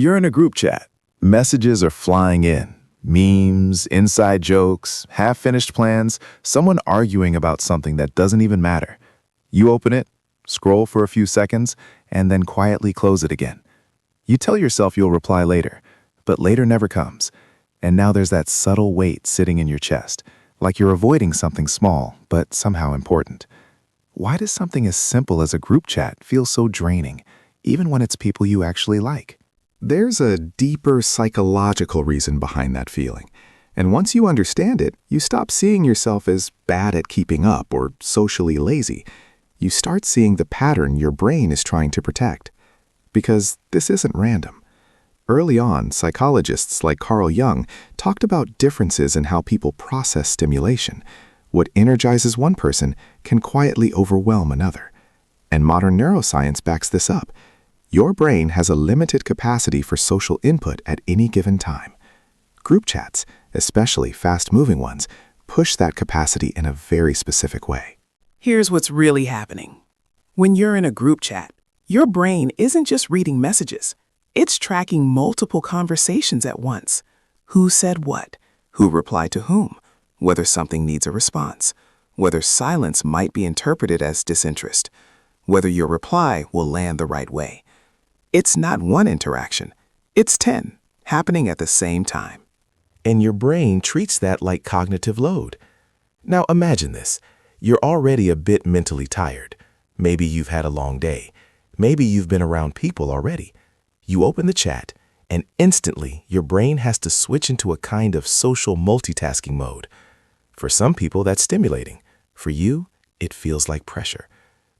You're in a group chat. Messages are flying in. Memes, inside jokes, half-finished plans, someone arguing about something that doesn't even matter. You open it, scroll for a few seconds, and then quietly close it again. You tell yourself you'll reply later, but later never comes. And now there's that subtle weight sitting in your chest, like you're avoiding something small, but somehow important. Why does something as simple as a group chat feel so draining, even when it's people you actually like? There's a deeper psychological reason behind that feeling. And once you understand it, you stop seeing yourself as bad at keeping up or socially lazy. You start seeing the pattern your brain is trying to protect. Because this isn't random. Early on, psychologists like Carl Jung talked about differences in how people process stimulation. What energizes one person can quietly overwhelm another. And modern neuroscience backs this up. Your brain has a limited capacity for social input at any given time. Group chats, especially fast-moving ones, push that capacity in a very specific way. Here's what's really happening. When you're in a group chat, your brain isn't just reading messages. It's tracking multiple conversations at once. Who said what? Who replied to whom? Whether something needs a response. Whether silence might be interpreted as disinterest. Whether your reply will land the right way. It's not one interaction. It's 10, happening at the same time. And your brain treats that like cognitive load. Now imagine this. You're already a bit mentally tired. Maybe you've had a long day. Maybe you've been around people already. You open the chat, and instantly your brain has to switch into a kind of social multitasking mode. For some people, that's stimulating. For you, it feels like pressure.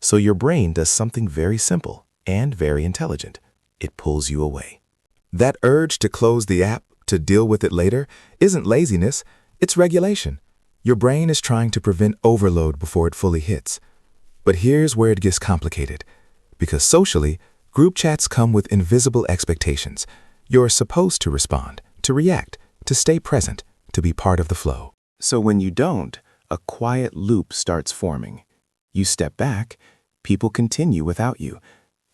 So your brain does something very simple and very intelligent. It pulls you away. That urge to close the app, to deal with it later, isn't laziness, it's regulation. Your brain is trying to prevent overload before it fully hits. But here's where it gets complicated. Because socially, group chats come with invisible expectations. You're supposed to respond, to react, to stay present, to be part of the flow. So when you don't, a quiet loop starts forming. You step back, people continue without you.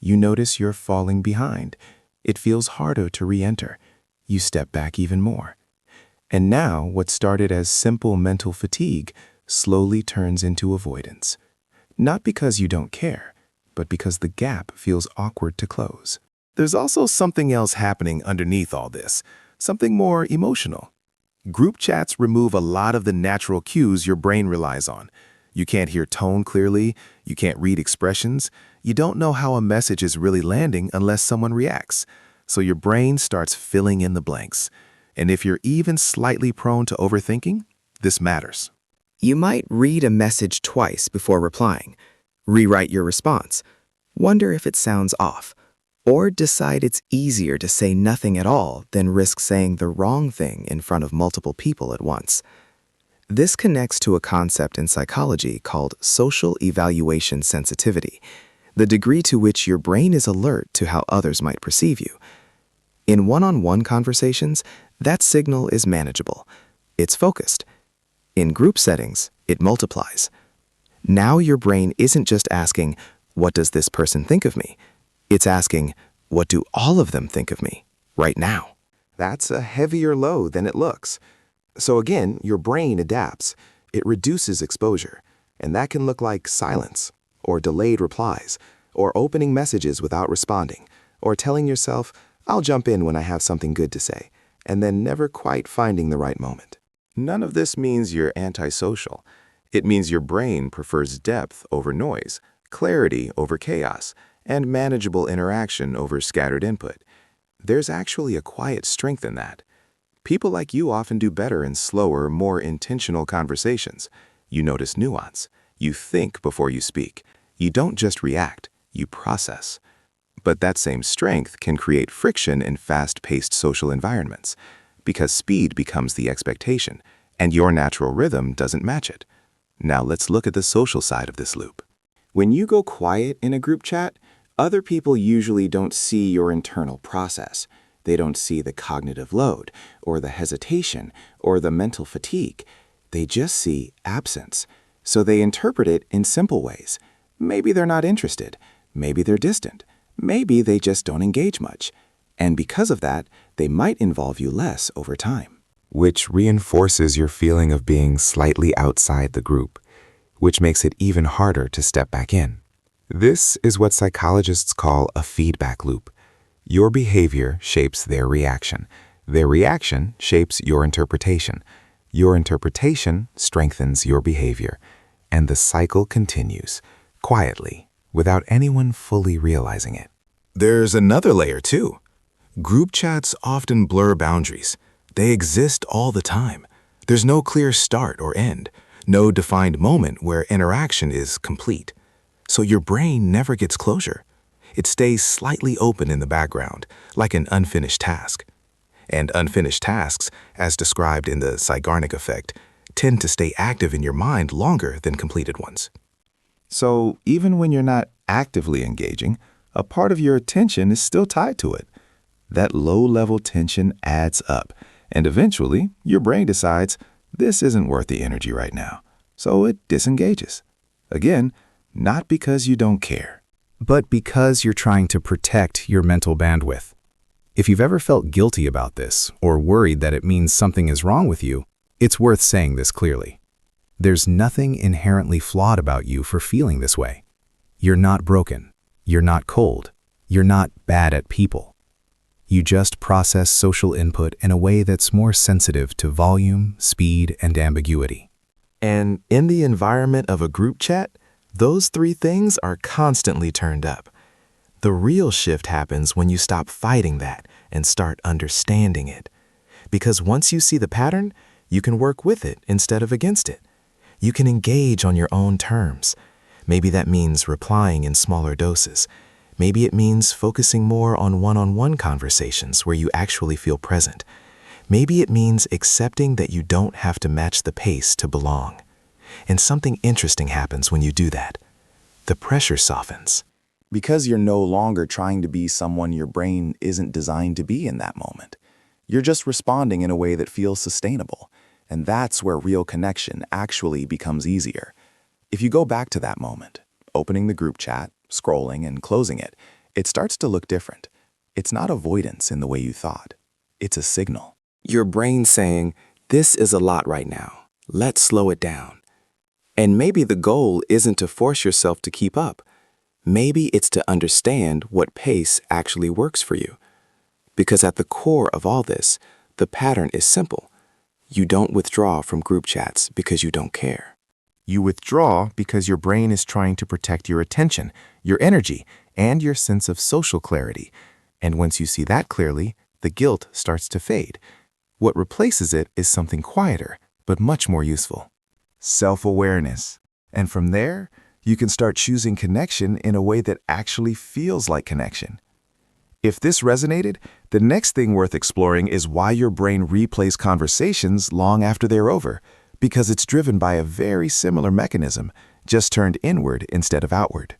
You notice you're falling behind. It feels harder to re-enter. You step back even more. And now, what started as simple mental fatigue slowly turns into avoidance. Not because you don't care, but because the gap feels awkward to close. There's also something else happening underneath all this, something more emotional. Group chats remove a lot of the natural cues your brain relies on. You can't hear tone clearly, you can't read expressions, you don't know how a message is really landing unless someone reacts. So your brain starts filling in the blanks. And if you're even slightly prone to overthinking, this matters. You might read a message twice before replying, rewrite your response, wonder if it sounds off, or decide it's easier to say nothing at all than risk saying the wrong thing in front of multiple people at once. This connects to a concept in psychology called social evaluation sensitivity, the degree to which your brain is alert to how others might perceive you. In one-on-one conversations, that signal is manageable. It's focused. In group settings, it multiplies. Now your brain isn't just asking, what does this person think of me? It's asking, what do all of them think of me right now? That's a heavier load than it looks. So again, your brain adapts. It reduces exposure. And that can look like silence, or delayed replies, or opening messages without responding, or telling yourself, I'll jump in when I have something good to say, and then never quite finding the right moment. None of this means you're antisocial. It means your brain prefers depth over noise, clarity over chaos, and manageable interaction over scattered input. There's actually a quiet strength in that. People like you often do better in slower, more intentional conversations. You notice nuance. You think before you speak. You don't just react, you process. But that same strength can create friction in fast-paced social environments, because speed becomes the expectation, and your natural rhythm doesn't match it. Now let's look at the social side of this loop. When you go quiet in a group chat, other people usually don't see your internal process. They don't see the cognitive load, or the hesitation, or the mental fatigue. They just see absence. So they interpret it in simple ways. Maybe they're not interested. Maybe they're distant. Maybe they just don't engage much. And because of that, they might involve you less over time. Which reinforces your feeling of being slightly outside the group, which makes it even harder to step back in. This is what psychologists call a feedback loop. Your behavior shapes their reaction. Their reaction shapes your interpretation. Your interpretation strengthens your behavior. And the cycle continues, quietly, without anyone fully realizing it. There's another layer too. Group chats often blur boundaries. They exist all the time. There's no clear start or end, no defined moment where interaction is complete. So your brain never gets closure. It stays slightly open in the background, like an unfinished task. And unfinished tasks, as described in the Zeigarnik effect, tend to stay active in your mind longer than completed ones. So even when you're not actively engaging, a part of your attention is still tied to it. That low-level tension adds up, and eventually your brain decides this isn't worth the energy right now, so it disengages. Again, not because you don't care, but because you're trying to protect your mental bandwidth. If you've ever felt guilty about this or worried that it means something is wrong with you, it's worth saying this clearly. There's nothing inherently flawed about you for feeling this way. You're not broken. You're not cold. You're not bad at people. You just process social input in a way that's more sensitive to volume, speed, and ambiguity. And in the environment of a group chat, those three things are constantly turned up. The real shift happens when you stop fighting that and start understanding it. Because once you see the pattern, you can work with it instead of against it. You can engage on your own terms. Maybe that means replying in smaller doses. Maybe it means focusing more on one-on-one conversations where you actually feel present. Maybe it means accepting that you don't have to match the pace to belong. And something interesting happens when you do that. The pressure softens. Because you're no longer trying to be someone your brain isn't designed to be in that moment. You're just responding in a way that feels sustainable. And that's where real connection actually becomes easier. If you go back to that moment, opening the group chat, scrolling and closing it, it starts to look different. It's not avoidance in the way you thought. It's a signal. Your brain saying, this is a lot right now. Let's slow it down. And maybe the goal isn't to force yourself to keep up. Maybe it's to understand what pace actually works for you. Because at the core of all this, the pattern is simple. You don't withdraw from group chats because you don't care. You withdraw because your brain is trying to protect your attention, your energy, and your sense of social clarity. And once you see that clearly, the guilt starts to fade. What replaces it is something quieter, but much more useful. Self-awareness. And from there, you can start choosing connection in a way that actually feels like connection. If this resonated, the next thing worth exploring is why your brain replays conversations long after they're over, because it's driven by a very similar mechanism, just turned inward instead of outward.